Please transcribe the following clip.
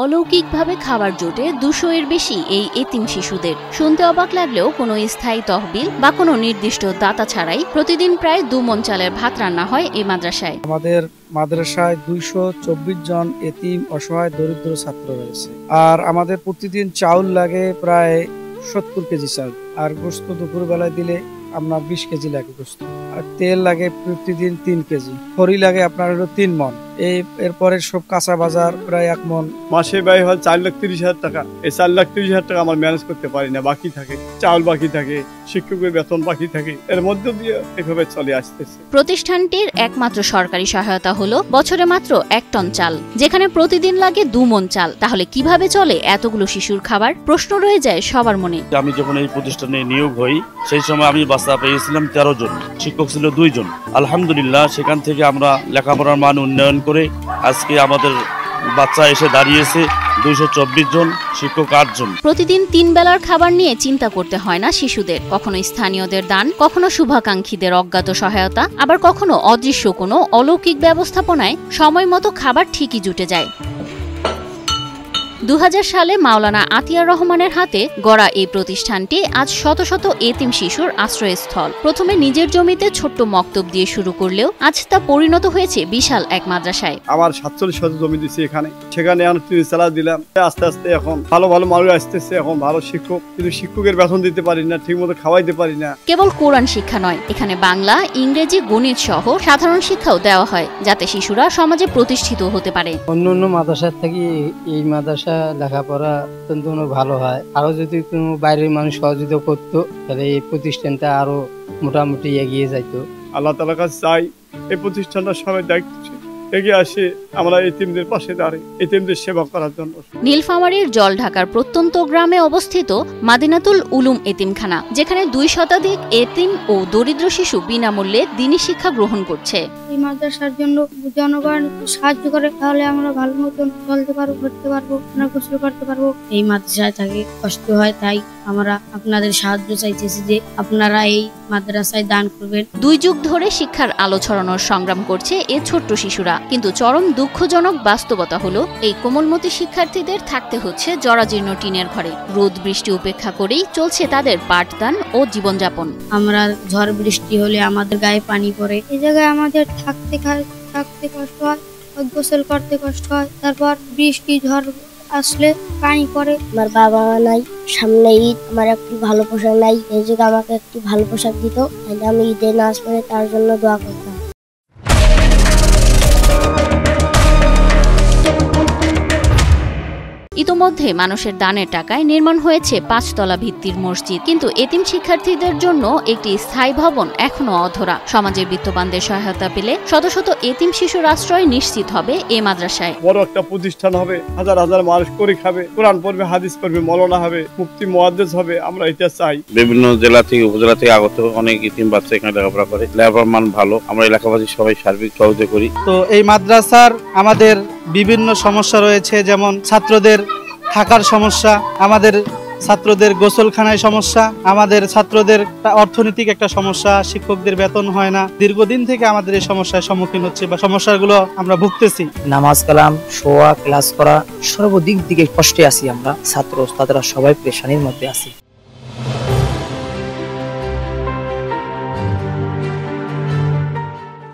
অলৌকিকভাবে খাবার জোটে ২০০ এর বেশি এই এতিম শিশুদের। শুনতে অবাক লাগলেও কোনো স্থায়ী তহবিল বা কোনো নির্দিষ্ট দাতা ছাড়াই প্রতিদিন প্রায় ২ মণ চালের ভাত রান্না হয় এই মাদ্রাসায়। আমাদের মাদ্রাসায় ২২৪ জন এতিম অসহায় দরিদ্র ছাত্র রয়েছে। আর আমাদের প্রতিদিন চাউল লাগে প্রায় ৭০ কেজি চাল, আর গোস্ত দুপুরবেলায় দিলে আপনার ২০ কেজি লাগে গোস্ত, আর তেল লাগে প্রতিদিন ৩ কেজি, খড়ি লাগে আপনার হলো ৩ মণ। এরপরে সব কাঁচা বাজার প্রায় ১ মণ। মাসে ব্যয় হয় ৪,৩০,০০০ টাকা। এই ৪,৩০,০০০ টাকা আমার ম্যানেজ করতে পারি না, বাকি থাকে, চাউল বাকি থাকে, শিক্ষকের বেতন বাকি থাকে, এর মধ্যে দিয়ে এভাবে চলে আসতেছে। প্রতিষ্ঠানটির একমাত্র সরকারি সহায়তা হলো বছরে মাত্র ১ টন চাল, যেখানে প্রতিদিন লাগে ২ মণ চাল। তাহলে কিভাবে চলে এতগুলো শিশুর খাবার? প্রশ্ন রয়ে যায় সবার মনে। আমি যখন এই প্রতিষ্ঠানে নিয়োগ হই সেই সময় আমি বাচ্চা পেয়েছিলাম ১৩ জন, শিক্ষক ছিল ২ জন। আলহামদুলিল্লাহ, সেখান থেকে আমরা লেখাপড়ার মান উন্নয়ন করে আজকে আমাদের বাচ্চা এসে দাঁড়িয়েছে ২২৪ জন, শিক্ষক ৮ জন। প্রতিদিন ৩ বেলার খাবার নিয়ে চিন্তা করতে হয় না শিশুদের। কখনো স্থানীয়দের দান, কখনো শুভাকাঙ্ক্ষীদের অজ্ঞাত সহায়তা, আবার কখনো অদৃশ্য কোনো অলৌকিক ব্যবস্থাপনায় সময় মতো খাবার ঠিকই জুটে যায়। ২০০০ সালে মাওলানা আতিয়ার রহমানের হাতে গড়া এই প্রতিষ্ঠানটি আজ শত শত এতিম শিশুর আশ্রয়স্থল। প্রথমে নিজের জমিতে ছোট্ট মক্তব দিয়ে শুরু করলেও আজ তা পরিণত হয়েছে বিশাল এক মাদ্রাসায়। আমার ৪৭ শতক জমি দিচ্ছি এখানে, সেখানে এখন ৩০ চালা দিলাম। আস্তে আস্তে এখন ভালো ভালো মানুষ আসতেছে, এখন ভালো শিক্ষক, কিন্তু শিক্ষকের বেতন দিতে পারি না, ঠিক মতো খাওয়াইতে পারি না। কেবল কোরআন শিক্ষা নয়, এখানে বাংলা, ইংরেজি, গণিত সহ সাধারণ শিক্ষাও দেওয়া হয়, যাতে শিশুরা সমাজে প্রতিষ্ঠিত হতে পারে। অন্য মাদ্রাসার থেকে এই মাদ্রাসা লেখাপড়া অত্যন্ত ভালো হয়। আরো যদি কোনো বাইরের মানুষ সহযোগিতা করতো তাহলে এই প্রতিষ্ঠানটা আরো মোটামুটি এগিয়ে যাইতো। আল্লাহ তাআলার কাছে চাই এই প্রতিষ্ঠানটা সবাই দায়িত্ব এগিয়ে আসে, আমরা এতিমদের পাশে দাঁড়াই, এতিমদের সেবা করার জন্য। নীলফামারীর জলঢাকার প্রত্যন্ত গ্রামে অবস্থিত মাদিনাতুল উলুম এতিমখানা, যেখানে ২ শতাধিক এতিম ও দরিদ্র শিশু বিনামূল্যে দ্বীনি শিক্ষা গ্রহণ করছে। এই মাদ্রাসার জন্য জনগণ সাহায্য করে, তাহলে আমরা ভালো মতন চলতে পারবো, ঘুরতে পারবো, গোসল করতে পারবো। এই মাদ্রাসায় থাকে কষ্ট হয়, তাই আমরা আপনাদের সাহায্য চাইতেছি যে আপনারা এই মাদ্রাসায় দান করবেন। ২ যুগ ধরে শিক্ষার আলো ছড়ানোর সংগ্রাম করছে এ ছোট্ট শিশুরা, কিন্তু চরম দুঃখজনক বাস্তবতা হলো এই কোমলমতি শিক্ষার্থীদের থাকতে হচ্ছে জরাজীর্ণ টিনের ঘরে। রোদ বৃষ্টি উপেক্ষা করেই চলছে তাদের পাঠদান ও জীবনযাপন। আমরা ঝড় বৃষ্টি হলে আমাদের গায়ে পানি পড়ে, এই জায়গায় আমাদের থাকতে কষ্ট হয়, গোসল করতে কষ্ট হয়, তারপর বৃষ্টি ঝড় আসলে পানি পড়ে। আমার বাবা মা নাই, সামনে ঈদ, আমার একটি ভালো পোশাক নাই, এই জায়গায় আমাকে একটি ভালো পোশাক দিত, আমি ঈদে নামাজ পড়ে তার জন্য দোয়া করতাম। ইতোমধ্যে মানুষের দানের টাকায় নির্মাণ হয়েছে ৫ তলা ভিত্তির মসজিদ, কিন্তু এতিম শিক্ষার্থীদের জন্য একটি স্থায়ী ভবন এখনো অধরা। সমাজের বিত্তবানদের সহায়তা পেলে শত শত এতিম শিশুর আশ্রয় নিশ্চিত হবে এই মাদ্রাসায়। বড় একটা প্রতিষ্ঠান হবে, হাজার হাজার মানুষ করে খাবে, কোরআন পড়বে, হাদিস পড়বে, মৌলানা হবে, মুফতি মুহাদ্দিস হবে, আমরা এটা চাই। বিভিন্ন জেলা থেকে উপজেলা থেকে আগত অনেক এতিম বাচ্চা এখানে লেখাপড়া করে, লেখাপড়ার মান ভালো। আমরা এলাকাবাসী সবাই সার্বিক সহযোগিতা করি। তো এই মাদ্রাসার আমাদের বিভিন্ন সমস্যা রয়েছে, যেমন ছাত্রদের থাকার সমস্যা, আমাদের ছাত্রদের গোসলখানায় সমস্যা, আমাদের ছাত্রদের অর্থনৈতিক একটা সমস্যা, শিক্ষকদের বেতন হয় না। দীর্ঘদিন থেকে আমাদের এই সমস্যার সম্মুখীন হচ্ছে বা সমস্যাগুলো আমরা ভুগতেছি। নামাজ কালাম, শোয়া, ক্লাস করা, সর্বদিক দিকে কষ্টে আছি আমরা। ছাত্র তারা সবাই পেরেশানির মধ্যে আছি।